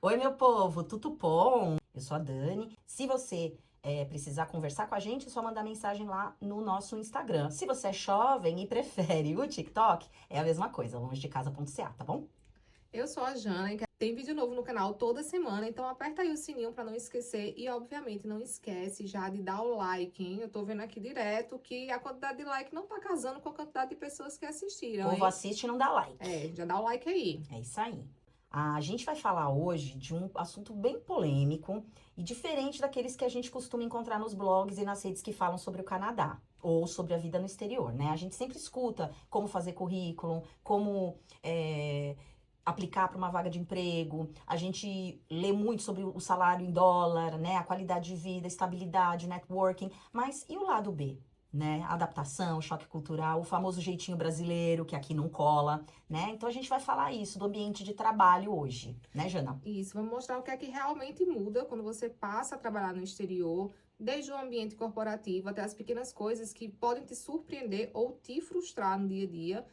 Oi, meu povo, tudo bom? Eu sou a Dani. Se você precisar conversar com a gente, é só mandar mensagem lá no nosso Instagram. Se você é jovem e prefere o TikTok, é a mesma coisa, longedecasa.ca, tá bom? Eu sou a Jana e tem vídeo novo no canal toda semana, então aperta aí o sininho pra não esquecer e, obviamente, não esquece já de dar o like, hein? Eu tô vendo aqui direto que a quantidade de like não tá casando com a quantidade de pessoas que O assistiram, povo hein? assiste e não dá like. Já dá o like aí. É isso aí. A gente vai falar hoje de um assunto bem polêmico e diferente daqueles que a gente costuma encontrar nos blogs e nas redes que falam sobre o Canadá ou sobre a vida no exterior, né? A gente sempre escuta como fazer currículo, como aplicar para uma vaga de emprego. A gente lê muito sobre o salário em dólar, né? A qualidade de vida, estabilidade, networking. Mas e o lado B? Né? Adaptação, choque cultural, o famoso jeitinho brasileiro, que aqui não cola, né? Então a gente vai falar isso do ambiente de trabalho hoje, né, Jana? Isso, vamos mostrar o que é que realmente muda quando você passa a trabalhar no exterior, desde o ambiente corporativo até as pequenas coisas que podem te surpreender ou te frustrar no dia a dia.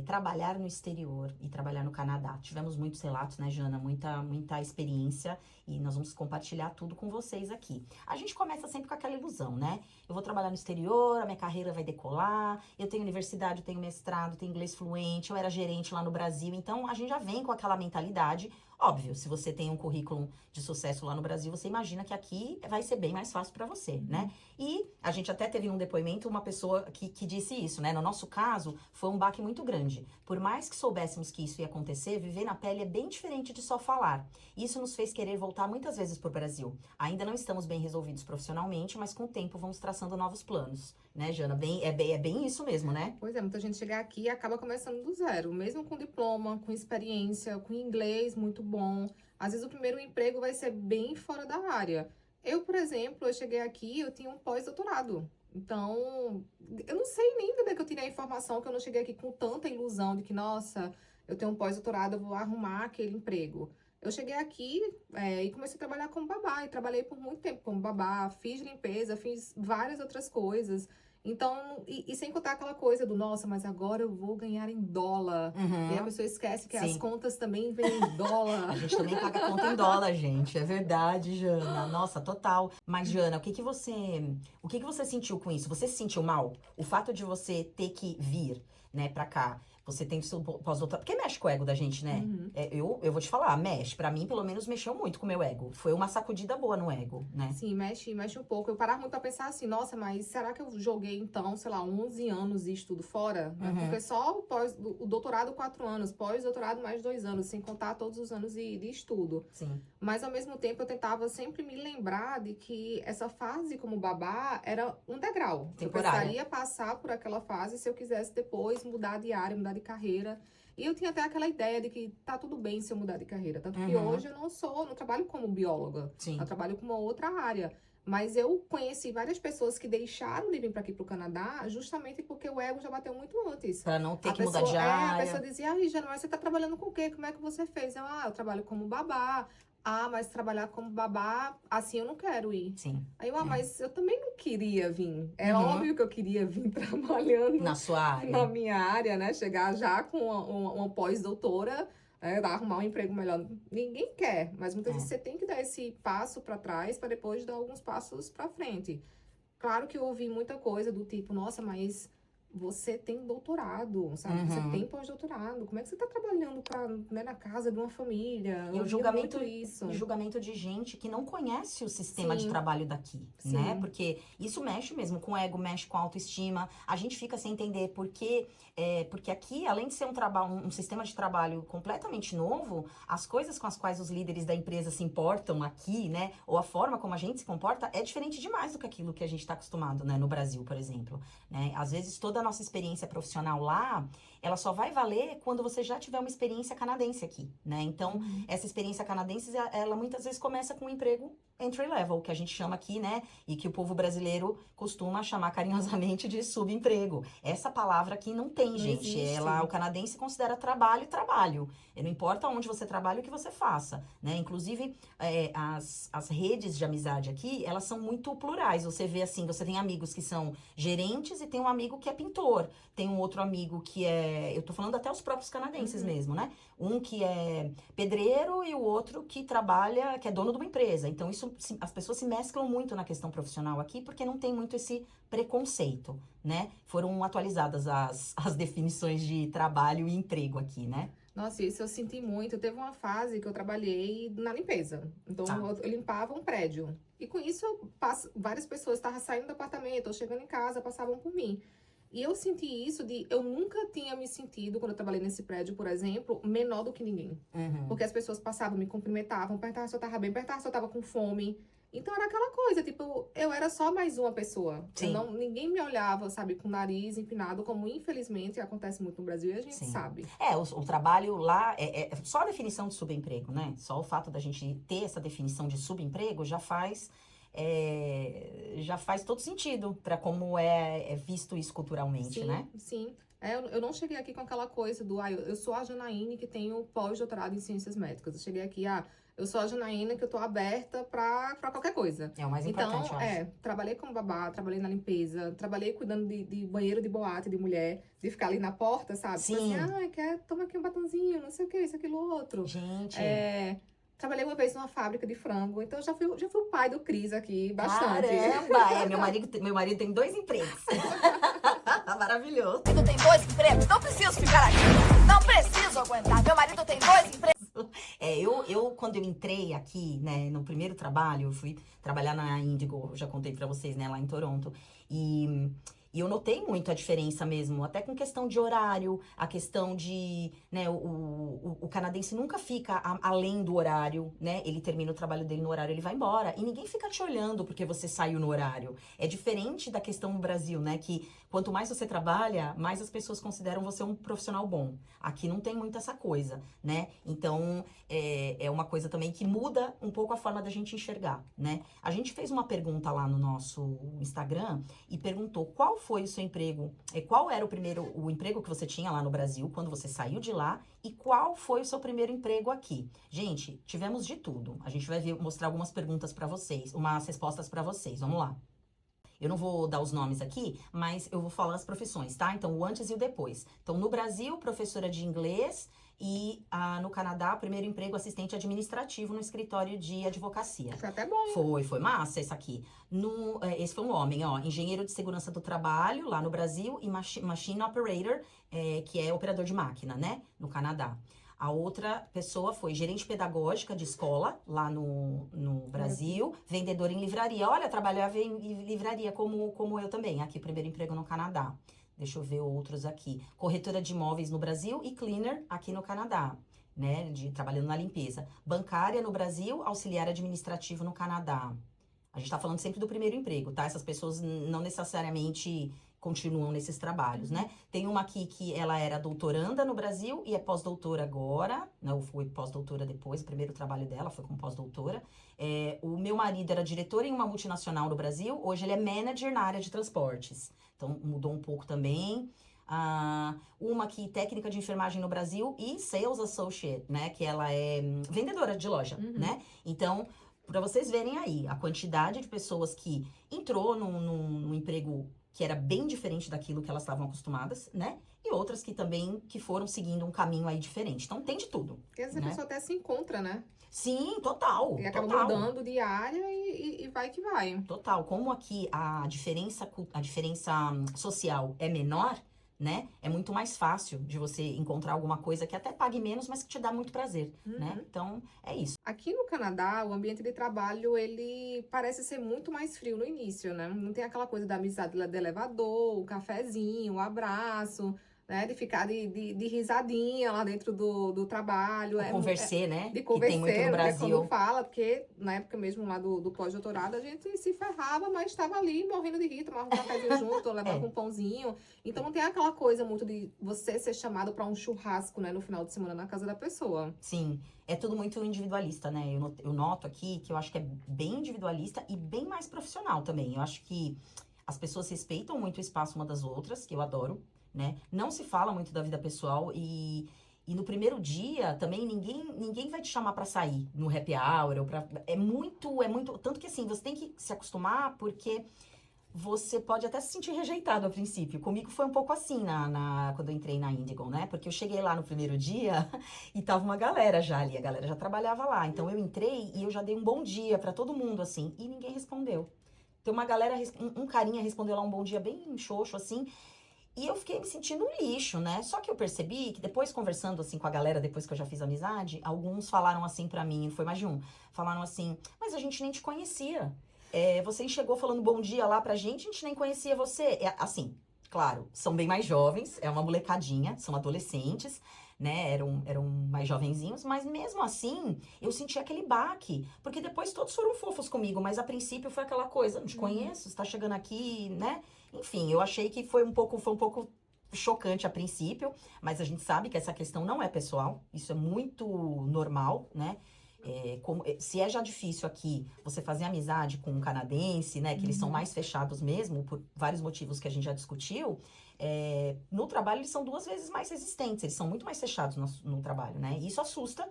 Trabalhar no exterior e trabalhar no Canadá. Tivemos muitos relatos, né, Jana? Muita experiência e nós vamos compartilhar tudo com vocês aqui. A gente começa sempre com aquela ilusão, né? Eu vou trabalhar no exterior, a minha carreira vai decolar, eu tenho universidade, eu tenho mestrado, tenho inglês fluente, eu era gerente lá no Brasil, então a gente já vem com aquela mentalidade. Óbvio, se você tem um currículo de sucesso lá no Brasil, você imagina que aqui vai ser bem mais fácil para você, né? E a gente até teve num depoimento uma pessoa que disse isso, né? No nosso caso, foi um baque muito grande. Por mais que soubéssemos que isso ia acontecer, viver na pele é bem diferente de só falar. Isso nos fez querer voltar muitas vezes para o Brasil. Ainda não estamos bem resolvidos profissionalmente, mas com o tempo vamos traçando novos planos, né, Jana? É bem isso mesmo, né? Pois é, muita gente chega aqui e acaba começando do zero, mesmo com diploma, com experiência, com inglês muito bom. Às vezes o primeiro emprego vai ser bem fora da área. Eu, por exemplo, eu cheguei aqui, eu tinha um pós-doutorado. Então, eu não sei nem de onde é que eu tirei a informação que eu não cheguei aqui com tanta ilusão de que, nossa, eu tenho um pós-doutorado, eu vou arrumar aquele emprego. Eu cheguei aqui, e comecei a trabalhar como babá, e trabalhei por muito tempo como babá, fiz limpeza, fiz várias outras coisas. Então, e sem contar aquela coisa do, nossa, mas agora eu vou ganhar em dólar. E aí a pessoa esquece que as Sim. contas também vêm em A dólar. gente também paga conta em dólar, gente. É verdade, Jana. Nossa, total. Mas, Jana, o que que você sentiu com isso? Você se sentiu mal? O fato de você ter que vir, né, pra cá, você tem o seu pós-doutorado. Porque mexe com o ego da gente, né? Uhum. Eu vou te falar, mexe. Pra mim, pelo menos, mexeu muito com o meu ego. Foi uma sacudida boa no ego, né? Sim, mexe um pouco. Eu parava muito pra pensar assim, nossa, mas será que eu joguei, então, sei lá, 11 anos de estudo fora? Né? Porque só o doutorado 4 anos, pós-doutorado mais 2 anos, sem contar todos os anos de estudo. Sim. Mas, ao mesmo tempo, eu tentava sempre me lembrar de que essa fase como babá era um degrau. Eu Temporária. precisaria passar por aquela fase se eu quisesse depois mudar de área, mudar de carreira. E eu tinha até aquela ideia de que tá tudo bem se eu mudar de carreira. Tanto que hoje eu não trabalho como bióloga. Sim. Eu trabalho com uma outra área. Mas eu conheci várias pessoas que deixaram de vir para aqui pro Canadá justamente porque o ego já bateu muito antes. Pra não ter A que mudar pessoa, de a área. pessoa dizia, ai, Jana, mas você tá trabalhando com o quê? Como é que você fez? Eu trabalho como babá. Ah, mas trabalhar como babá, assim eu não quero ir. Sim. Aí eu, mas eu também não queria vir. É Uhum. óbvio que eu queria vir trabalhando Na sua área. na minha área, né? Chegar já com uma pós-doutora, arrumar um emprego melhor. Ninguém quer, mas muitas vezes você tem que dar esse passo para trás para depois dar alguns passos para frente. Claro que eu ouvi muita coisa do tipo, nossa, mas você tem doutorado, sabe? Você tem pós-doutorado. Como é que você tá trabalhando né, na casa de uma família? E Eu o ouvia julgamento, muito isso. o julgamento de gente que não conhece o sistema de Sim. trabalho daqui, Sim. né? Porque isso mexe mesmo com o ego, mexe com a autoestima. A gente fica sem entender porque aqui, além de ser um sistema de trabalho completamente novo, as coisas com as quais os líderes da empresa se importam aqui, né? Ou a forma como a gente se comporta é diferente demais do que aquilo que a gente está acostumado, né? No Brasil, por exemplo, né? Às vezes toda a nossa experiência profissional lá, ela só vai valer quando você já tiver uma experiência canadense aqui, né? Então, essa experiência canadense, ela muitas vezes começa com um emprego entry level, que a gente chama aqui, né? E que o povo brasileiro costuma chamar carinhosamente de subemprego. Essa palavra aqui não tem, Não gente. existe. O canadense considera trabalho, trabalho. E não importa onde você trabalha, o que você faça, né? Inclusive, as redes de amizade aqui, elas são muito plurais. Você vê assim, você tem amigos que são gerentes e tem um amigo que é pintor. Tem um outro amigo que eu tô falando até os próprios canadenses mesmo, né? Um que é pedreiro e o outro que trabalha, que é dono de uma empresa. Então, as pessoas se mesclam muito na questão profissional aqui, porque não tem muito esse preconceito, né? Foram atualizadas as definições de trabalho e emprego aqui, né? Nossa, isso eu senti muito. Teve uma fase que eu trabalhei na limpeza. Então, Tá. eu limpava um prédio. E com isso, várias pessoas estavam saindo do apartamento ou chegando em casa, passavam por mim. E eu senti isso eu nunca tinha me sentido, quando eu trabalhei nesse prédio, por exemplo, menor do que ninguém. Uhum. Porque as pessoas passavam, me cumprimentavam, perguntavam se eu tava bem, perguntavam se eu tava com fome. Então era aquela coisa, tipo, eu era só mais uma pessoa. Sim. Ninguém me olhava, sabe, com o nariz empinado, como infelizmente acontece muito no Brasil e a gente Sim. sabe. O trabalho lá é só a definição de subemprego, né? Só o fato da gente ter essa definição de subemprego já faz todo sentido para como é visto isso culturalmente, Sim, né? sim. Eu não cheguei aqui com aquela coisa do, eu sou a Janaíne que tenho pós-doutorado em ciências médicas. Eu cheguei aqui, eu sou a Janaína que eu tô aberta pra qualquer coisa. É o mais importante, eu acho. Trabalhei como babá, trabalhei na limpeza, trabalhei cuidando de banheiro de boate de mulher, de ficar ali na porta, sabe? Sim. Tipo assim, toma aqui um batonzinho, não sei o que, isso, aquilo, outro. Gente. Trabalhei uma vez numa fábrica de frango, então já fui o pai do Cris aqui, bastante. Caramba! Meu marido tem 2 empregos. Maravilhoso. Meu marido tem 2 empregos, não preciso ficar aqui. Não preciso aguentar. Meu marido tem 2 empregos. Quando eu entrei aqui, né, no primeiro trabalho, eu fui trabalhar na Indigo, eu já contei pra vocês, né, lá em Toronto. E eu notei muito a diferença mesmo, até com questão de horário, a questão de, né, o canadense nunca fica além do horário, né? Ele termina o trabalho dele no horário, ele vai embora. E ninguém fica te olhando porque você saiu no horário. É diferente da questão no Brasil, né? Que quanto mais você trabalha, mais as pessoas consideram você um profissional bom. Aqui não tem muito essa coisa, né? Então, é uma coisa também que muda um pouco a forma da gente enxergar, né? A gente fez uma pergunta lá no nosso Instagram e perguntou qual foi o seu emprego, qual era o emprego que você tinha lá no Brasil, quando você saiu de lá, e qual foi o seu primeiro emprego aqui. Gente, tivemos de tudo. A gente vai mostrar algumas perguntas para vocês, umas respostas para vocês. Vamos lá. Eu não vou dar os nomes aqui, mas eu vou falar as profissões, tá? Então, o antes e o depois. Então, no Brasil, professora de inglês e no Canadá, primeiro emprego, assistente administrativo no escritório de advocacia. Foi até bom. Foi massa esse aqui. Esse foi um homem, ó, engenheiro de segurança do trabalho lá no Brasil e machine operator, que é operador de máquina, né? No Canadá. A outra pessoa foi gerente pedagógica de escola, lá no Brasil, vendedora em livraria. Olha, trabalhava em livraria como eu também, aqui, primeiro emprego no Canadá. Deixa eu ver outros aqui. Corretora de imóveis no Brasil e cleaner aqui no Canadá, né? Trabalhando na limpeza. Bancária no Brasil, auxiliar administrativo no Canadá. A gente tá falando sempre do primeiro emprego, tá? Essas pessoas não necessariamente continuam nesses trabalhos, né? Tem uma aqui que ela era doutoranda no Brasil e é pós-doutora agora, não foi pós-doutora depois, o primeiro trabalho dela foi como pós-doutora. O meu marido era diretor em uma multinacional no Brasil, hoje ele é manager na área de transportes, então mudou um pouco também. Uma aqui, técnica de enfermagem no Brasil e sales associate, né? Que ela é vendedora de loja, né? Então, para vocês verem aí, a quantidade de pessoas que entrou num emprego que era bem diferente daquilo que elas estavam acostumadas, né? E outras que também foram seguindo um caminho aí diferente. Então, tem de tudo. Porque às vezes né? a pessoa até se encontra, né? Sim, total. E acaba total. mudando de área e vai que vai. Total. Como aqui a diferença social é menor, né? É muito mais fácil de você encontrar alguma coisa que até pague menos, mas que te dá muito prazer, né? Então, é isso. Aqui no Canadá, o ambiente de trabalho, ele parece ser muito mais frio no início, né? Não tem aquela coisa da amizade de elevador, o cafezinho, o abraço. né? De ficar de risadinha lá dentro do trabalho. O conversê, né? De Que tem muito conversar, no né? Brasil. Quando fala, porque na época mesmo lá do pós-doutorado, a gente se ferrava, mas estava ali morrendo de rir, tomava um cafezinho junto, levava um pãozinho. Então não tem aquela coisa muito de você ser chamado para um churrasco, né? No final de semana na casa da pessoa. Sim, é tudo muito individualista, né? Eu noto aqui que eu acho que é bem individualista e bem mais profissional também. Eu acho que as pessoas respeitam muito o espaço uma das outras, que eu adoro, né? Não se fala muito da vida pessoal e no primeiro dia também ninguém vai te chamar pra sair no happy hour ou pra... É muito, tanto que assim, você tem que se acostumar porque você pode até se sentir rejeitado a princípio. Comigo foi um pouco assim quando eu entrei na Indigo, né? Porque eu cheguei lá no primeiro dia e tava uma galera já ali, a galera já trabalhava lá. Então eu entrei e eu já dei um bom dia pra todo mundo, assim, e ninguém respondeu. Então uma galera, um carinha respondeu lá um bom dia bem xoxo, assim, e eu fiquei me sentindo um lixo, né? Só que eu percebi que depois, conversando assim com a galera, depois que eu já fiz amizade, alguns falaram assim pra mim, foi mais de um, falaram assim, mas a gente nem te conhecia. Você chegou falando bom dia lá pra gente, a gente nem conhecia você. Assim, claro, são bem mais jovens, é uma molecadinha, são adolescentes, né? Eram mais jovenzinhos, mas mesmo assim, eu senti aquele baque. Porque depois todos foram fofos comigo, mas a princípio foi aquela coisa, não te conheço, você tá chegando aqui, né? Enfim, eu achei que foi um pouco chocante a princípio, mas a gente sabe que essa questão não é pessoal, isso é muito normal, né? Se é já difícil aqui você fazer amizade com um canadense, né? Que eles são mais fechados mesmo, por vários motivos que a gente já discutiu. No trabalho, eles são 2 vezes mais resistentes, eles são muito mais fechados no trabalho, né? E isso assusta,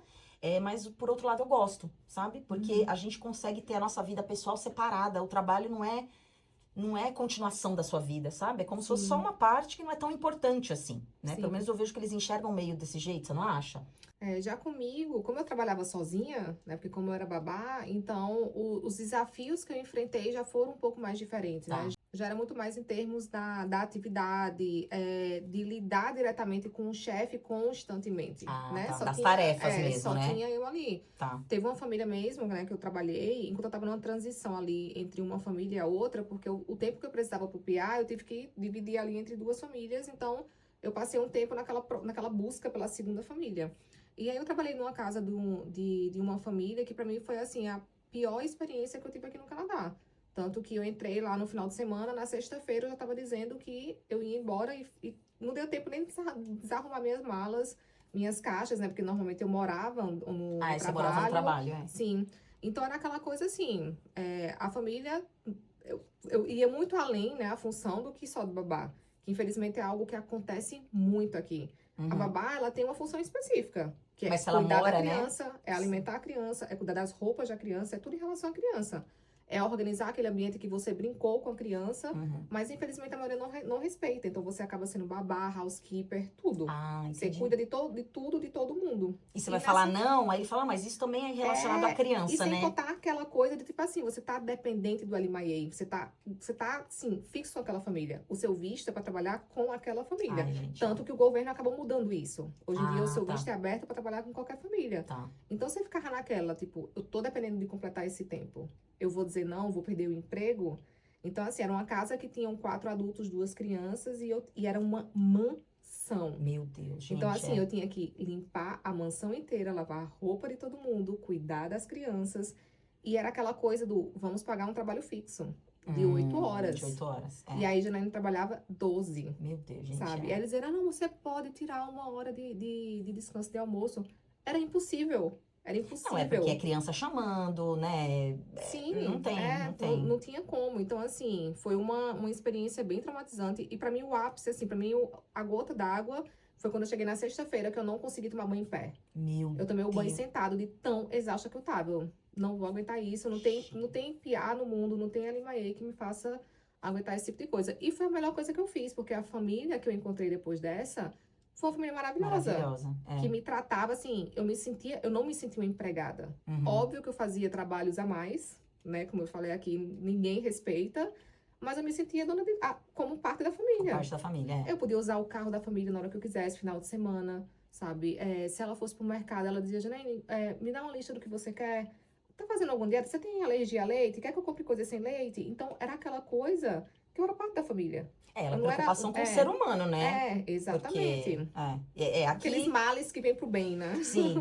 mas por outro lado eu gosto, sabe? Porque a gente consegue ter a nossa vida pessoal separada, o trabalho não é continuação da sua vida, sabe? É como se fosse só uma parte que não é tão importante assim, né? Sim. Pelo menos eu vejo que eles enxergam meio desse jeito, você não acha? Já comigo, como eu trabalhava sozinha, né? Porque como eu era babá, então os desafios que eu enfrentei já foram um pouco mais diferentes, Tá. né? Já era muito mais em termos da atividade, de lidar diretamente com o chefe constantemente, né? Tá. Só Das tinha- tarefas mesmo, só né? tinha eu ali. Tá. Teve uma família mesmo, né, que eu trabalhei, enquanto eu tava numa transição ali entre uma família e a outra, porque o tempo que eu precisava pro PA, eu tive que dividir ali entre 2 famílias, então eu passei um tempo naquela busca pela segunda família. E aí eu trabalhei numa casa de uma família que pra mim foi, assim, a pior experiência que eu tive aqui no Canadá. Tanto que eu entrei lá no final de semana, na sexta-feira eu já tava dizendo que eu ia embora e não deu tempo nem de desarrumar minhas malas, minhas caixas, né? Porque normalmente eu morava no Você morava no trabalho, Sim. Então era aquela coisa assim, a família, eu ia muito além, né, a função do que só do babá. Que infelizmente é algo que acontece muito aqui. A babá, ela tem uma função específica, que é Mas se ela cuidar mora, da né? criança, é alimentar a criança, é cuidar das roupas da criança, é tudo em relação à criança. É organizar aquele ambiente que você brincou com a criança, mas infelizmente a maioria não respeita. Então você acaba sendo babá, housekeeper, tudo. Você Entendi. cuida de tudo, de todo mundo. E você vai falar não, aí ele fala, mas isso também é relacionado à E criança, sem né? contar aquela coisa de tipo assim, você tá dependente do Alimaye, você tá assim, fixo com aquela família. O seu visto é pra trabalhar com aquela família. Ai, gente. Tanto que o governo acabou mudando isso. Hoje em dia o seu Tá. visto é aberto pra trabalhar com qualquer família. Tá. Então você ficava naquela, tipo, eu tô dependendo de completar esse tempo. Eu vou dizer não, vou perder o emprego. Então, assim, era uma casa que tinham 4 adultos, 2 crianças e era uma mansão. Meu Deus, gente. Então, assim, eu tinha que limpar a mansão inteira, lavar a roupa de todo mundo, cuidar das crianças. E era aquela coisa do, vamos pagar um trabalho fixo, de 8 horas. De 8 horas, E aí, Janaína trabalhava 12, Meu Deus, gente. sabe? E aí eles disseram, não, você pode tirar 1 hora de descanso de almoço. Era impossível. Era impossível. Não, é porque é criança chamando, né? Sim, Não tem. Não tinha como. Então, assim, foi uma experiência bem traumatizante. E pra mim, o ápice, assim, pra mim, a gota d'água foi quando eu cheguei na sexta-feira, que eu não consegui tomar banho em pé. Eu tomei o banho sentado de tão exausta que eu tava. Eu não vou aguentar isso. Não tem PA no mundo, não tem Alimaye que me faça aguentar esse tipo de coisa. E foi a melhor coisa que eu fiz, porque a família que eu encontrei depois dessa foi uma família maravilhosa. Que me tratava assim, eu não me sentia uma empregada. Óbvio que eu fazia trabalhos a mais, né? Como eu falei aqui, ninguém respeita. Mas eu me sentia como parte da família. Parte da família, Eu podia usar o carro da família na hora que eu quisesse, final de semana, sabe? Se ela fosse pro mercado, ela dizia, Janaíne, me dá uma lista do que você quer. Tá fazendo alguma dieta? Você tem alergia a leite? Quer que eu compre coisa sem leite? Então, era aquela coisa que eu era parte da família. Ela é Não era- preocupação com o ser humano, né? Exatamente. Porque aqui. Aqueles males que vêm pro bem, né? Sim,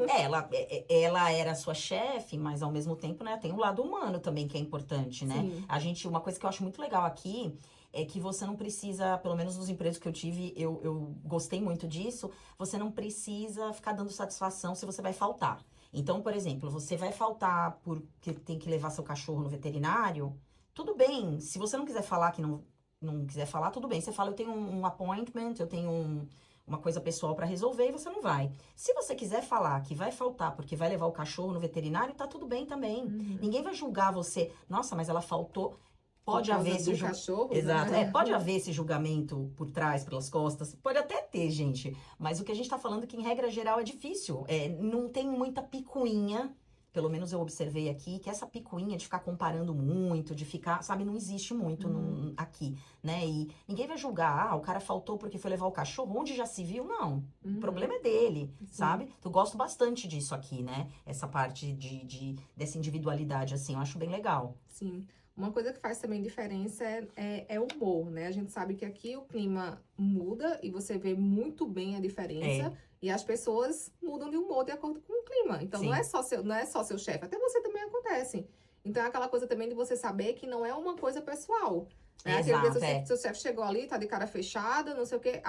ela era sua chefe, mas ao mesmo tempo, né, tem um lado humano também que é importante, né? Sim. Uma coisa que eu acho muito legal aqui é que você não precisa, pelo menos nos empregos que eu tive, eu gostei muito disso, você não precisa ficar dando satisfação se você vai faltar. Então, por exemplo, você vai faltar porque tem que levar seu cachorro no veterinário, tudo bem. Se você não quiser falar que não quiser falar, tudo bem. Você fala, eu tenho um appointment, eu tenho uma coisa pessoal para resolver e você não vai. Se você quiser falar que vai faltar porque vai levar o cachorro no veterinário, tá tudo bem também. Ninguém vai julgar você. Nossa, mas ela faltou. Pode Por causa haver esse do cachorro, Exato. né? Pode haver esse julgamento por trás, pelas costas. Pode até ter, gente. Mas o que a gente tá falando é que, em regra geral, é difícil. Não tem muita picuinha. Pelo menos eu observei aqui que essa picuinha de ficar comparando muito, de ficar, sabe, não existe muito aqui, né? E ninguém vai julgar, o cara faltou porque foi levar o cachorro, onde já se viu? Não. O problema é dele, sabe? Eu gosto bastante disso aqui, né? Essa parte dessa individualidade, assim, eu acho bem legal. Sim. Uma coisa que faz também diferença é o humor, né? A gente sabe que aqui o clima muda e você vê muito bem a diferença. E as pessoas mudam de humor de acordo com o clima. Então, não é só seu chefe, até você também acontece. Então, é aquela coisa também de você saber que não é uma coisa pessoal. Né? Exato, Seu chefe chegou ali, tá de cara fechada, não sei o quê.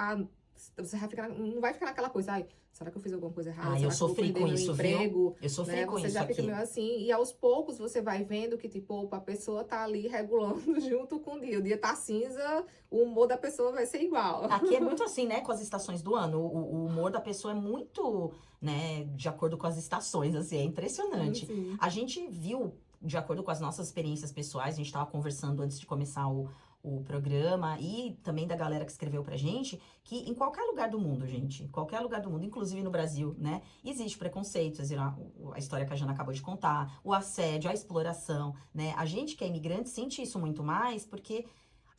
Você vai ficar, não vai ficar naquela coisa, ai, será que eu fiz alguma coisa errada? Será Eu que sofri vou perder com meu isso, emprego? viu? Eu sofri Né? com Você isso já fica aqui. meio assim, e aos poucos você vai vendo que, tipo, opa, a pessoa tá ali regulando junto com o dia tá cinza, o humor da pessoa vai ser igual. Aqui é muito assim, né, com as estações do ano. O humor da pessoa é muito, né, de acordo com as estações, assim, é impressionante. Sim. A gente viu, de acordo com as nossas experiências pessoais, a gente estava conversando antes de começar o programa e também da galera que escreveu pra gente, que em qualquer lugar do mundo, gente, qualquer lugar do mundo, inclusive no Brasil, né, existe preconceito, a história que a Jana acabou de contar, o assédio, a exploração, né, a gente que é imigrante sente isso muito mais porque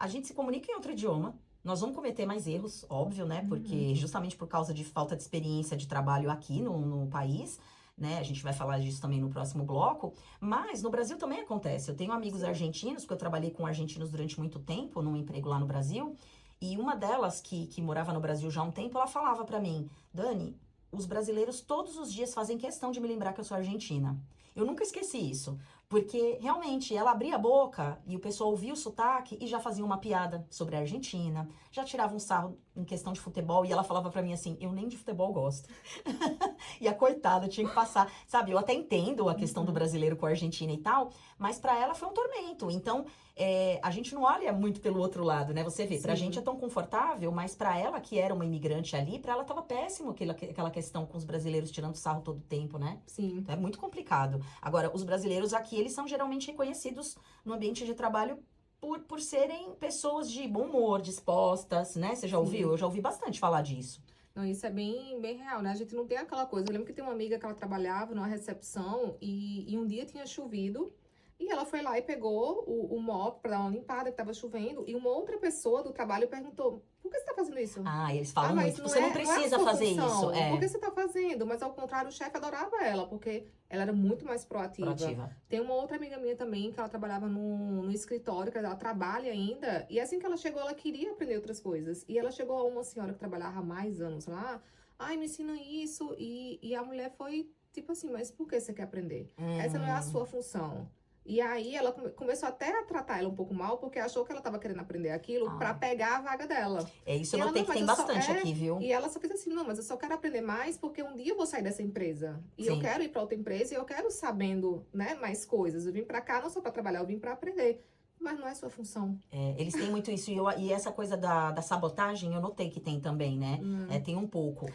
a gente se comunica em outro idioma, nós vamos cometer mais erros, óbvio, né, porque justamente por causa de falta de experiência de trabalho aqui no país, né? A gente vai falar disso também no próximo bloco. Mas no Brasil também acontece. Eu tenho amigos argentinos, porque eu trabalhei com argentinos durante muito tempo, num emprego lá no Brasil. E uma delas, que morava no Brasil já há um tempo, ela falava pra mim, Dani, os brasileiros todos os dias fazem questão de me lembrar que eu sou argentina. Eu nunca esqueci isso. Porque, realmente, ela abria a boca e o pessoal ouvia o sotaque e já fazia uma piada sobre a Argentina. Já tirava um sarro em questão de futebol. E ela falava pra mim assim, eu nem de futebol gosto. E a coitada tinha que passar. Sabe, eu até entendo a questão do brasileiro com a Argentina e tal. Mas pra ela foi um tormento. Então, a gente não olha muito pelo outro lado, né? Você vê, pra gente é tão confortável. Mas pra ela, que era uma imigrante ali, pra ela tava péssimo aquela questão com os brasileiros tirando sarro todo o tempo, né? Sim. Então, é muito complicado. Agora, os brasileiros aqui, eles são geralmente reconhecidos no ambiente de trabalho por serem pessoas de bom humor, dispostas, né? Você já ouviu? Eu já ouvi bastante falar disso. Não, isso é bem, bem real, né? A gente não tem aquela coisa. Eu lembro que tem uma amiga que ela trabalhava numa recepção e um dia tinha chovido. E ela foi lá e pegou o mop pra dar uma limpada, que tava chovendo. E uma outra pessoa do trabalho perguntou, por que você tá fazendo isso? Eles falam mas muito, você não precisa fazer isso. Por que você tá fazendo? Mas ao contrário, o chefe adorava ela, porque ela era muito mais proativa. Tem uma outra amiga minha também, que ela trabalhava no escritório, que ela trabalha ainda. E assim que ela chegou, ela queria aprender outras coisas. E ela chegou a uma senhora que trabalhava há mais anos lá. Ai, me ensina isso. E a mulher foi tipo assim, mas por que você quer aprender? Essa não é a sua função. E aí ela começou até a tratar ela um pouco mal, porque achou que ela tava querendo aprender aquilo pra pegar a vaga dela. Isso eu notei que tem bastante aqui, viu? E ela só fez assim, não, mas eu só quero aprender mais porque um dia eu vou sair dessa empresa. E eu quero ir pra outra empresa e eu quero sabendo, né, mais coisas. Eu vim pra cá não só pra trabalhar, eu vim pra aprender. Mas não é sua função. Eles têm muito isso. E essa coisa da sabotagem, eu notei que tem também, né? Tem um pouco.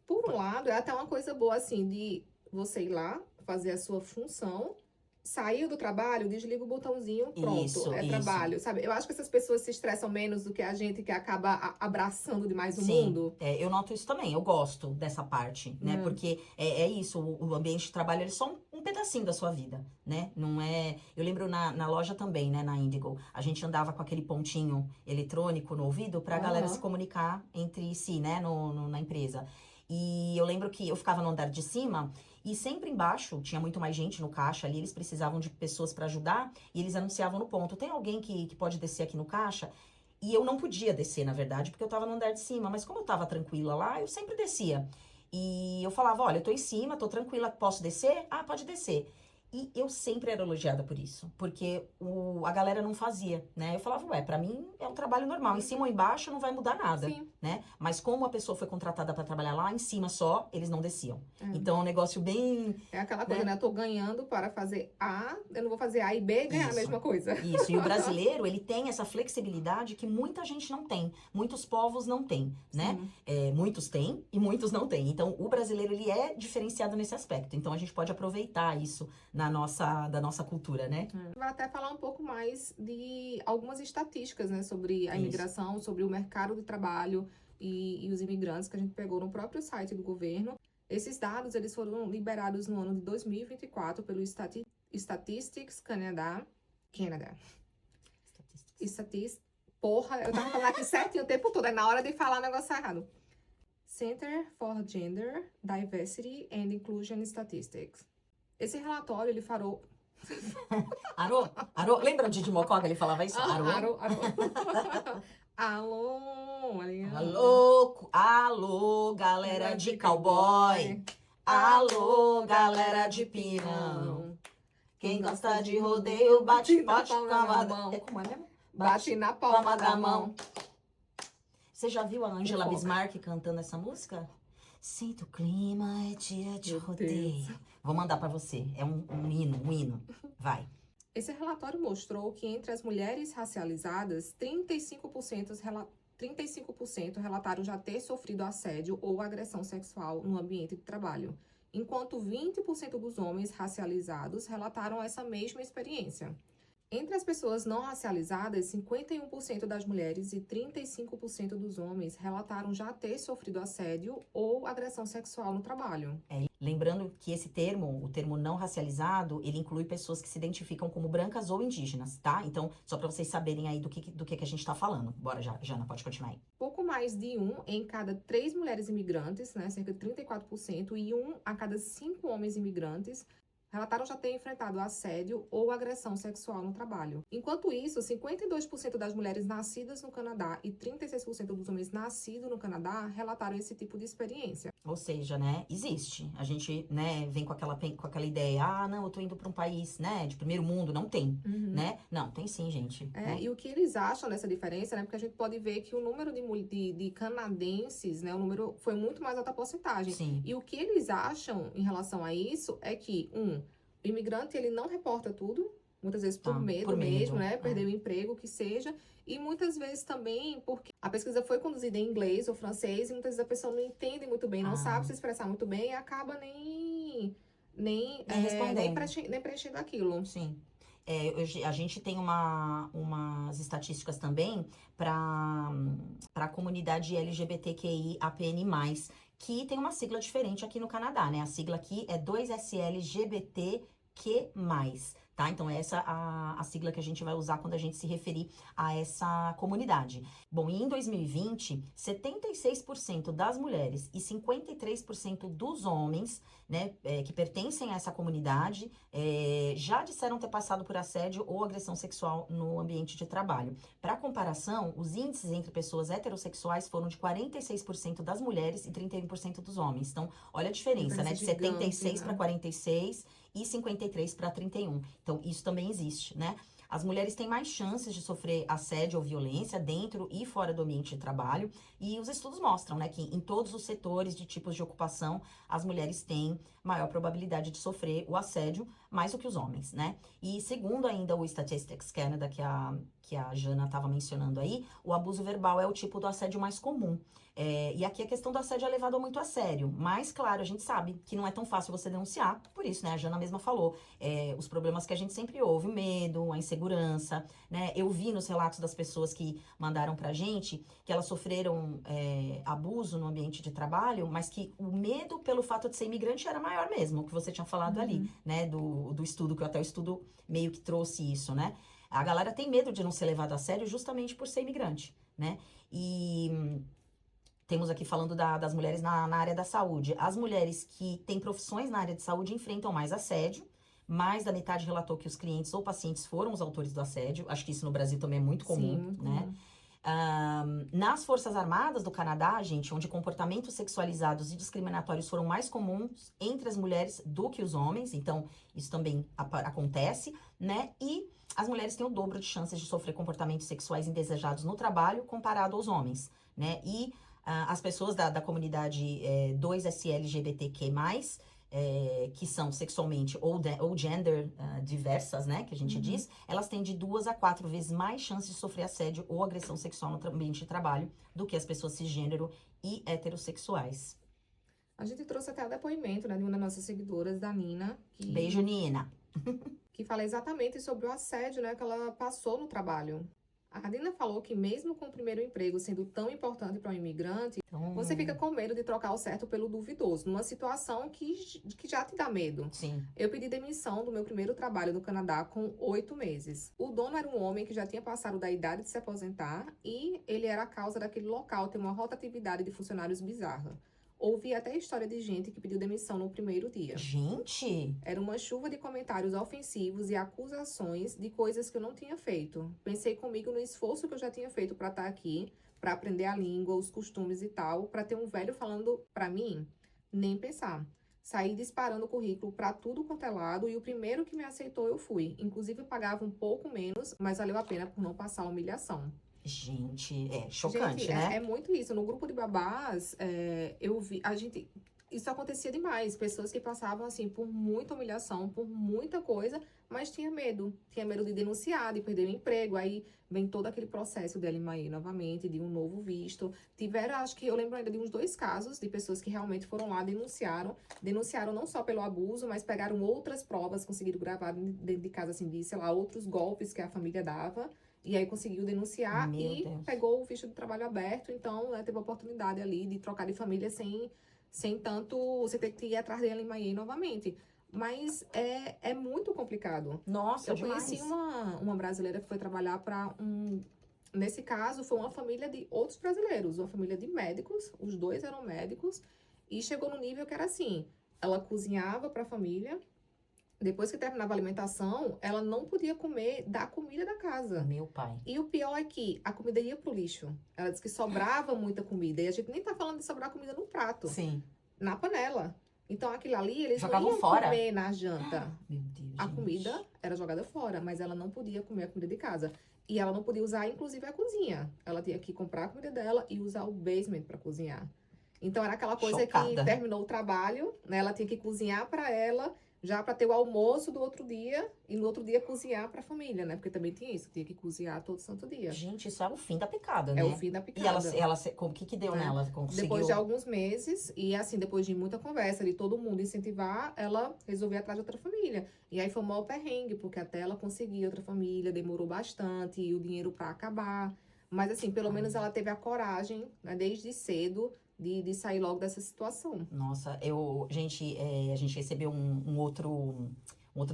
Por um lado, é até uma coisa boa, assim, de você ir lá, fazer a sua função. Saiu do trabalho, desliga o botãozinho, pronto, trabalho, sabe? Eu acho que essas pessoas se estressam menos do que a gente que acaba abraçando demais o mundo. Eu noto isso também, eu gosto dessa parte, né? Porque é isso, o ambiente de trabalho é só um pedacinho da sua vida, né? Não é... Eu lembro na loja também, né, na Indigo, a gente andava com aquele pontinho eletrônico no ouvido pra galera se comunicar entre si, né, na empresa. E eu lembro que eu ficava no andar de cima e sempre embaixo tinha muito mais gente no caixa ali, eles precisavam de pessoas para ajudar e eles anunciavam no ponto, tem alguém que pode descer aqui no caixa? E eu não podia descer, na verdade, porque eu tava no andar de cima. Mas como eu tava tranquila lá, eu sempre descia. E eu falava, olha, eu tô em cima, tô tranquila, posso descer? Ah, pode descer. E eu sempre era elogiada por isso, porque a galera não fazia, né? Eu falava, ué, pra mim é um trabalho normal, em cima ou embaixo não vai mudar nada, Sim. né? Mas como a pessoa foi contratada pra trabalhar lá, em cima só, eles não desciam. É. Então é um negócio bem... É aquela coisa, né? Eu tô ganhando para fazer A, eu não vou fazer A e B e ganhar a Isso. mesma coisa. Isso, e o brasileiro, ele tem essa flexibilidade que muita gente não tem, muitos povos não têm, né? Sim. Muitos têm e muitos não têm. Então, o brasileiro, ele é diferenciado nesse aspecto. Então, a gente pode aproveitar isso da nossa cultura, né? Vai até falar um pouco mais de algumas estatísticas, né? Sobre a Isso. imigração, sobre o mercado de trabalho e os imigrantes que a gente pegou no próprio site do governo. Esses dados, eles foram liberados no ano de 2024 pelo Statistics Canada. Porra, eu tava falando aqui certinho o tempo todo, é na hora de falar o negócio errado. Center for Gender, Diversity and Inclusion Statistics. Esse relatório, ele falou... Arô, lembra o Didi Mocó que ele falava isso? Arô. Alô, galera de cowboy. Alô, galera de pinão. Quem gosta de rodeio, bate pote com a mão. Como é mesmo? Bate na palma da mão. Você já viu a Angela Bismarck cantando essa música? Sinto o clima, é dia de Meu rodeio. Deus. Vou mandar pra você. É um hino. Vai. Esse relatório mostrou que entre as mulheres racializadas, 35% relataram já ter sofrido assédio ou agressão sexual no ambiente de trabalho, enquanto 20% dos homens racializados relataram essa mesma experiência. Entre as pessoas não racializadas, 51% das mulheres e 35% dos homens relataram já ter sofrido assédio ou agressão sexual no trabalho. Lembrando que esse termo, o termo não racializado, ele inclui pessoas que se identificam como brancas ou indígenas, tá? Então, só para vocês saberem aí do que a gente tá falando. Bora, Jana, pode continuar aí. Pouco mais de 1 em cada 3 mulheres imigrantes, né, cerca de 34%, e 1 a cada 5 homens imigrantes relataram já ter enfrentado assédio ou agressão sexual no trabalho. Enquanto isso, 52% das mulheres nascidas no Canadá e 36% dos homens nascidos no Canadá relataram esse tipo de experiência. Ou seja, né, existe. A gente, né, vem com aquela ideia, não, eu tô indo para um país, né, de primeiro mundo, não tem, né? Não, tem sim, gente. Né? E o que eles acham dessa diferença, né, porque a gente pode ver que o número de canadenses, né, o número foi muito mais alta porcentagem. Sim. E o que eles acham em relação a isso é que, o imigrante, ele não reporta tudo, muitas vezes por medo mesmo, né? Perder o emprego, o que seja. E muitas vezes também porque a pesquisa foi conduzida em inglês ou francês e muitas vezes a pessoa não entende muito bem, não sabe se expressar muito bem e acaba nem preenchendo aquilo. Sim. A gente tem umas estatísticas também para a comunidade LGBTQI APN+, que tem uma sigla diferente aqui no Canadá, né? A sigla aqui é 2SLGBTQ+, tá? Então, essa é a sigla que a gente vai usar quando a gente se referir a essa comunidade. Bom, e em 2020, 76% das mulheres e 53% dos homens, né, que pertencem a essa comunidade, já disseram ter passado por assédio ou agressão sexual no ambiente de trabalho. Para comparação, os índices entre pessoas heterossexuais foram de 46% das mulheres e 31% dos homens. Então, olha a diferença, né? De 76 para 46 e 53 para 31. Então, isso também existe, né? As mulheres têm mais chances de sofrer assédio ou violência dentro e fora do ambiente de trabalho. E os estudos mostram, né, que em todos os setores de tipos de ocupação, as mulheres têm maior probabilidade de sofrer o assédio mais do que os homens, né? E segundo ainda o Statistics Canada, que a Jana estava mencionando aí, o abuso verbal é o tipo do assédio mais comum. E aqui a questão do assédio é levada muito a sério. Mas, claro, a gente sabe que não é tão fácil você denunciar. Por isso, né, a Jana mesma falou, os problemas que a gente sempre ouve, o medo, a insegurança, né? Eu vi nos relatos das pessoas que mandaram pra gente que elas sofreram abuso no ambiente de trabalho, mas que o medo pelo fato de ser imigrante era maior mesmo, o que você tinha falado ali, né, do estudo, que até o estudo meio que trouxe isso, né? A galera tem medo de não ser levado a sério justamente por ser imigrante, né? E temos aqui falando das mulheres na área da saúde. As mulheres que têm profissões na área de saúde enfrentam mais assédio. Mais da metade relatou que os clientes ou pacientes foram os autores do assédio. Acho que isso no Brasil também é muito comum, muito né? comum. Nas Forças Armadas do Canadá, gente, onde comportamentos sexualizados e discriminatórios foram mais comuns entre as mulheres do que os homens, então isso também acontece, né? E as mulheres têm o dobro de chances de sofrer comportamentos sexuais indesejados no trabalho comparado aos homens, né? E as pessoas da comunidade 2SLGBTQ+, que são sexualmente ou gender diversas, né, que a gente diz, elas têm de 2 a 4 vezes mais chances de sofrer assédio ou agressão sexual no ambiente de trabalho do que as pessoas cisgênero e heterossexuais. A gente trouxe até o depoimento, né, de uma das nossas seguidoras, da Nina. Beijo, Nina. Que fala exatamente sobre o assédio, né, que ela passou no trabalho. A Nina falou que mesmo com o primeiro emprego sendo tão importante para um imigrante, Então, você fica com medo de trocar o certo pelo duvidoso, numa situação que já te dá medo. sim. Eu pedi demissão do meu primeiro trabalho no Canadá com 8 meses. O dono era um homem que já tinha passado da idade de se aposentar e ele era a causa daquele local ter uma rotatividade de funcionários bizarra. Ouvi até história de gente que pediu demissão no primeiro dia. Gente, Era uma chuva de comentários ofensivos e acusações de coisas que eu não tinha feito. Pensei comigo no esforço que eu já tinha feito para estar aqui, para aprender a língua, os costumes e tal, para ter um velho falando para mim, nem pensar. Saí disparando o currículo para tudo quanto é lado e o primeiro que me aceitou eu fui. Inclusive eu pagava um pouco menos, mas valeu a pena por não passar a humilhação. gente, chocante, Gente, né? é muito isso. No grupo de babás, eu vi, isso acontecia demais. Pessoas que passavam, assim, por muita humilhação, por muita coisa, mas tinha medo. Tinha medo de denunciar, de perder o emprego. Aí vem todo aquele processo de LMAE novamente, de um novo visto. Tiveram, acho que eu lembro ainda de uns 2 casos de pessoas que realmente foram lá, denunciaram não só pelo abuso, mas pegaram outras provas, conseguiram gravar dentro de casa, assim, de, sei lá, outros golpes que a família dava. E aí conseguiu denunciar Meu e Deus. pegou o visto de trabalho aberto. Então, né, teve a oportunidade ali de trocar de família sem tanto você ter que ir atrás dele em Miami novamente. Mas é muito complicado. Nossa, Eu demais. conheci uma brasileira que foi trabalhar para Nesse caso, foi uma família de outros brasileiros, uma família de médicos, os 2 eram médicos, e chegou no nível que era assim: ela cozinhava para a família. Depois que terminava a alimentação, ela não podia comer da comida da casa. Meu pai. E o pior é que a comida ia pro lixo. Ela disse que sobrava muita comida. E a gente nem tá falando de sobrar comida no prato, Sim. na panela. Então, aquilo ali, eles Jogavam não iam fora? comer na janta. Meu Deus, A gente. comida era jogada fora, mas ela não podia comer a comida de casa. E ela não podia usar, inclusive, a cozinha. Ela tinha que comprar a comida dela e usar o basement para cozinhar. Então, era aquela coisa Chocada. que terminou o trabalho, né? Ela tinha que cozinhar para ela, já para ter o almoço do outro dia, e no outro dia cozinhar para a família, né? Porque também tinha isso, tinha que cozinhar todo santo dia. Gente, isso é o fim da picada, né? É o fim da E picada. o que deu É. nela? Conseguiu... Depois de alguns meses, e assim, depois de muita conversa, de todo mundo incentivar, ela resolveu ir atrás de outra família. E aí foi um maior perrengue, porque até ela conseguir outra família, demorou bastante, e o dinheiro para acabar. Mas assim, pelo menos ela teve a coragem, né, desde cedo, de sair logo dessa situação. Nossa, gente, a gente recebeu um outro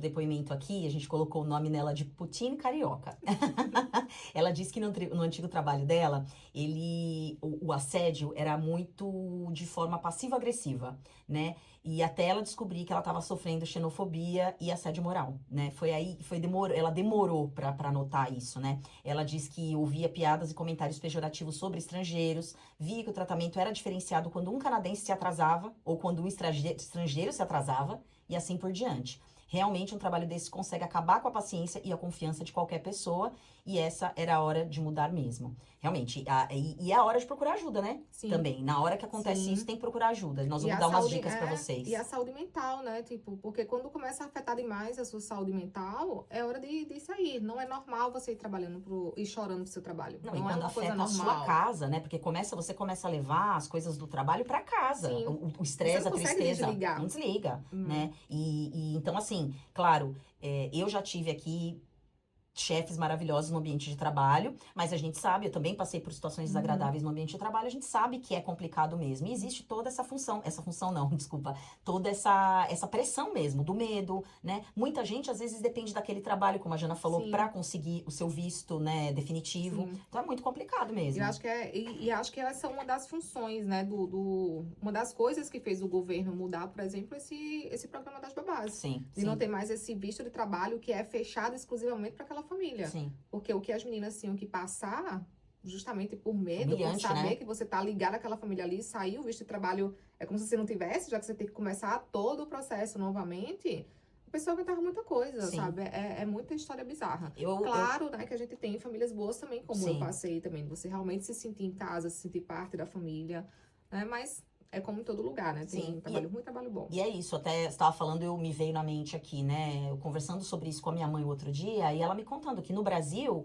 depoimento aqui, a gente colocou o nome nela de Putin Carioca. Ela disse que no antigo trabalho dela, o assédio era muito de forma passivo-agressiva, né? E até ela descobrir que ela estava sofrendo xenofobia e assédio moral, né? Ela demorou para notar isso, né? Ela diz que ouvia piadas e comentários pejorativos sobre estrangeiros, via que o tratamento era diferenciado quando um canadense se atrasava ou quando um estrangeiro se atrasava e assim por diante. Realmente, um trabalho desse consegue acabar com a paciência e a confiança de qualquer pessoa, e essa era a hora de mudar mesmo. Realmente, e é a hora de procurar ajuda, né? Sim. Também. Na hora que acontece Sim. isso, tem que procurar ajuda. Nós E vamos a dar umas saúde- dicas pra vocês. E a saúde mental, né? Tipo, porque quando começa a afetar demais a sua saúde mental, é hora de sair. Não é normal você ir trabalhando e chorando pro seu trabalho. Não, Não, e é quando uma coisa afeta a normal. sua casa, né? Porque você começa a levar as coisas do trabalho pra casa. Sim. O estresse, Você a não consegue tristeza. desligar. Não desliga, Uhum. né? E então, assim, claro, eu já tive aqui chefes maravilhosos no ambiente de trabalho, mas a gente sabe, eu também passei por situações desagradáveis no ambiente de trabalho, a gente sabe que é complicado mesmo. E existe toda essa função não, desculpa, toda essa pressão mesmo, do medo, né? Muita gente, às vezes, depende daquele trabalho, como a Jana falou, Sim. pra conseguir o seu visto, né, definitivo. Sim. Então é muito complicado mesmo. Eu acho que acho que essa é uma das funções, né, uma das coisas que fez o governo mudar, por exemplo, esse programa das babás. Sim, De sim, não ter mais esse visto de trabalho que é fechado exclusivamente para aquela família. sim. Porque o que as meninas tinham que passar justamente por medo, por Humilhante, saber né? que você tá ligado àquela família ali, saiu o visto de trabalho, é como se você não tivesse, já que você tem que começar todo o processo novamente. A pessoa aguentava muita coisa, Sim. sabe? É muita história bizarra. Eu, Claro, né, que a gente tem famílias boas também, como eu Sim. passei também. Você realmente se sentir em casa, se sentir parte da família, né? Mas é como em todo lugar, né? Tem Sim. trabalho ruim e trabalho bom. E é isso, até você estava falando, me veio na mente aqui, né? Eu conversando sobre isso com a minha mãe outro dia, e ela me contando que no Brasil,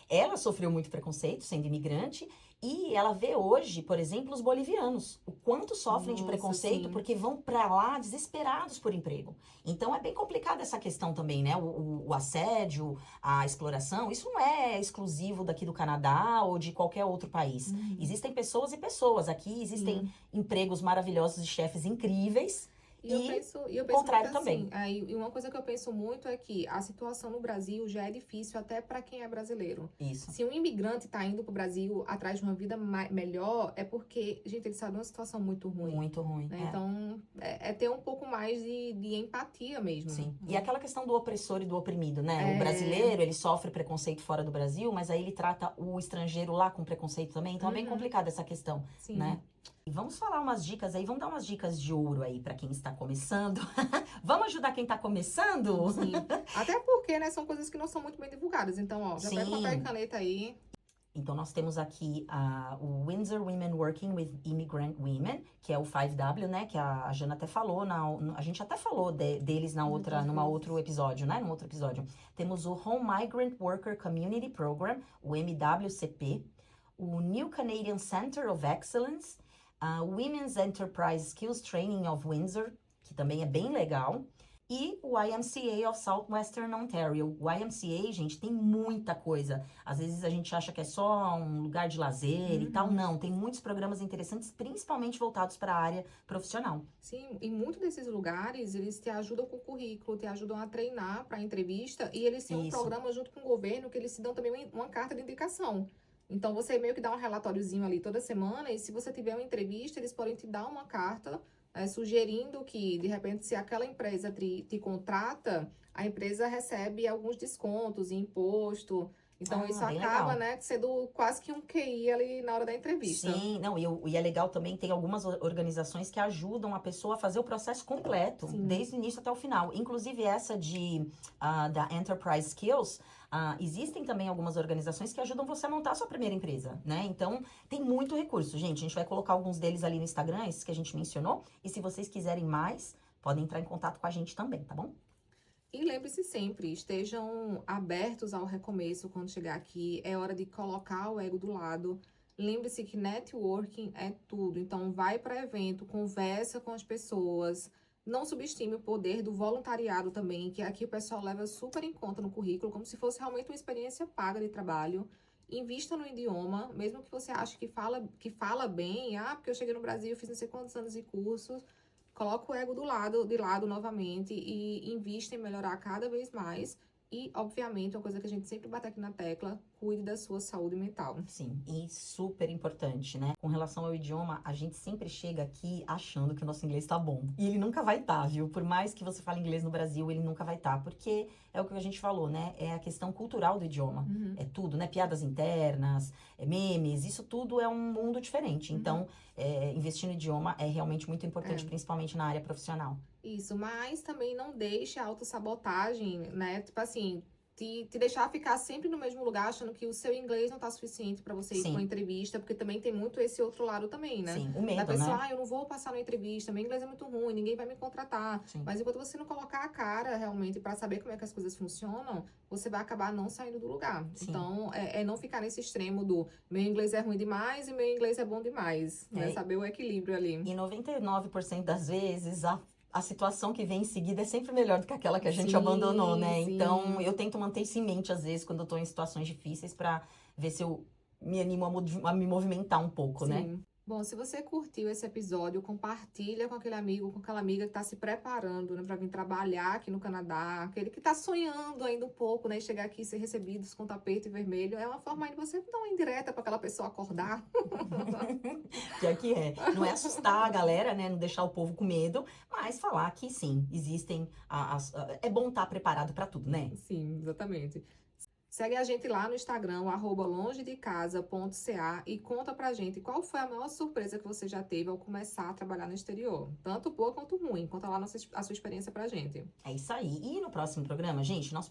ela sofreu muito preconceito sendo imigrante, e ela vê hoje, por exemplo, os bolivianos, o quanto sofrem de Nossa, preconceito sim. porque vão para lá desesperados por emprego. Então é bem complicada essa questão também, né? O assédio, a exploração, isso não é exclusivo daqui do Canadá ou de qualquer outro país. Existem pessoas e pessoas. Aqui existem Sim. empregos maravilhosos de chefes incríveis. E eu E penso o contrário muito assim, também. e uma coisa que eu penso muito é que a situação no Brasil já é difícil até para quem é brasileiro. Isso. Se um imigrante está indo pro Brasil atrás de uma vida melhor, é porque, gente, ele está numa situação muito ruim. Muito ruim. Né? É. Então, é ter um pouco mais de empatia mesmo. Sim. E aquela questão do opressor e do oprimido, né? É. O brasileiro, ele sofre preconceito fora do Brasil, mas aí ele trata o estrangeiro lá com preconceito também. Então é bem complicada essa questão, Sim. né? E vamos falar umas dicas aí, vamos dar umas dicas de ouro aí pra quem está começando. Vamos ajudar quem tá começando? Sim. Até porque, né, são coisas que não são muito bem divulgadas. Então, ó, já pega Sim. papel e caneta aí. Então, nós temos aqui o Windsor Women Working with Immigrant Women, que é o 5W, né? Que a Jana até falou, a gente até falou deles numa outro episódio, né? Num outro episódio. Temos o Home Migrant Worker Community Program, o MWCP, o New Canadian Center of Excellence, a Women's Enterprise Skills Training of Windsor, que também é bem legal, e o YMCA of Southwestern Ontario. O YMCA, gente, tem muita coisa. Às vezes a gente acha que é só um lugar de lazer e tal. Não, tem muitos programas interessantes, principalmente voltados para a área profissional. Sim, e muitos desses lugares, eles te ajudam com o currículo, te ajudam a treinar para entrevista, e eles têm um Isso. programa junto com o governo que eles te dão também uma carta de indicação. Então, você meio que dá um relatóriozinho ali toda semana, e se você tiver uma entrevista, eles podem te dar uma carta sugerindo que, de repente, se aquela empresa te contrata, a empresa recebe alguns descontos em imposto. Então, isso bem acaba, legal. né, sendo quase que um QI ali na hora da entrevista. Sim, não, e é legal também, tem algumas organizações que ajudam a pessoa a fazer o processo completo, Sim. desde o início até o final. Inclusive essa da Enterprise Skills, existem também algumas organizações que ajudam você a montar a sua primeira empresa, né? Então, tem muito recurso, gente. A gente vai colocar alguns deles ali no Instagram, esses que a gente mencionou. E se vocês quiserem mais, podem entrar em contato com a gente também, tá bom? E lembre-se sempre, estejam abertos ao recomeço quando chegar aqui. É hora de colocar o ego do lado. Lembre-se que networking é tudo. Então, vai para evento, conversa com as pessoas. Não subestime o poder do voluntariado também, que aqui o pessoal leva super em conta no currículo, como se fosse realmente uma experiência paga de trabalho. Invista no idioma, mesmo que você ache que fala bem. Porque eu cheguei no Brasil, fiz não sei quantos anos de cursos. Coloca o ego de lado novamente e invista em melhorar cada vez mais. E, obviamente, uma coisa que a gente sempre bate aqui na tecla, cuide da sua saúde mental. Sim, e super importante, né? Com relação ao idioma, a gente sempre chega aqui achando que o nosso inglês tá bom. E ele nunca vai tá, viu? Por mais que você fale inglês no Brasil, ele nunca vai tá. Porque é o que a gente falou, né? É a questão cultural do idioma. É tudo, né? Piadas internas, memes, isso tudo é um mundo diferente. Então, investir no idioma é realmente muito importante, principalmente na área profissional. Isso, mas também não deixe a autossabotagem, né? Tipo assim, te deixar ficar sempre no mesmo lugar, achando que o seu inglês não tá suficiente para você ir Sim. pra uma entrevista, porque também tem muito esse outro lado também, né? Sim, o medo, Da pessoa, né? eu não vou passar na entrevista, meu inglês é muito ruim, ninguém vai me contratar. Sim. Mas enquanto você não colocar a cara realmente para saber como é que as coisas funcionam, você vai acabar não saindo do lugar. Sim. Então, é não ficar nesse extremo do meu inglês é ruim demais e meu inglês é bom demais. Né? Saber o equilíbrio ali. E 99% das vezes, a situação que vem em seguida é sempre melhor do que aquela que a gente abandonou, né? Sim. Então, eu tento manter isso em mente, às vezes, quando eu tô em situações difíceis, pra ver se eu me animo a me movimentar um pouco, né? Sim. Bom, se você curtiu esse episódio, compartilha com aquele amigo, com aquela amiga que está se preparando, né, para vir trabalhar aqui no Canadá, aquele que está sonhando ainda um pouco, né, e chegar aqui e ser recebidos com tapete vermelho. É uma forma de você dar uma indireta para aquela pessoa acordar. Que aqui não é assustar a galera, né, não deixar o povo com medo, mas falar que sim, existem, é bom estar preparado para tudo, né? Sim, exatamente. Segue a gente lá no Instagram, @longedecasa.ca e conta pra gente qual foi a maior surpresa que você já teve ao começar a trabalhar no exterior. Tanto boa quanto ruim. Conta lá a sua experiência pra gente. É isso aí. E no próximo programa, gente, nosso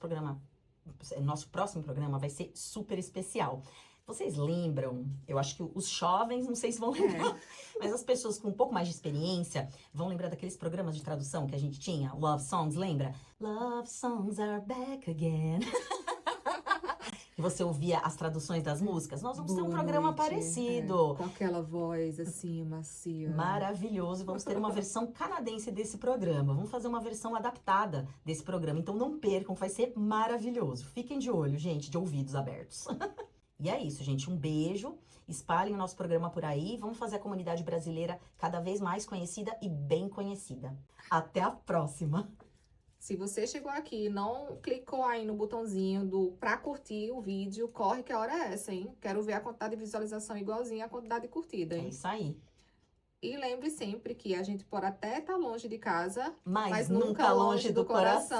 próximo programa vai ser super especial. Vocês lembram? Eu acho que os jovens, não sei se vão lembrar, mas as pessoas com um pouco mais de experiência vão lembrar daqueles programas de tradução que a gente tinha, Love Songs, lembra? Love Songs are back again. E você ouvia as traduções das músicas. Nós vamos ter um Boa programa noite. parecido. Com aquela voz assim, macia. Maravilhoso. Vamos ter uma versão canadense desse programa. Vamos fazer uma versão adaptada desse programa. Então não percam, vai ser maravilhoso. Fiquem de olho, gente, de ouvidos abertos. E é isso, gente. Um beijo. Espalhem o nosso programa por aí. Vamos fazer a comunidade brasileira cada vez mais conhecida e bem conhecida. Até a próxima. Se você chegou aqui e não clicou aí no botãozinho pra curtir o vídeo, corre que a hora é essa, hein? Quero ver a quantidade de visualização igualzinha à quantidade de curtida, É hein? isso aí. E lembre sempre que a gente pode até estar longe de casa, Mas nunca longe do coração.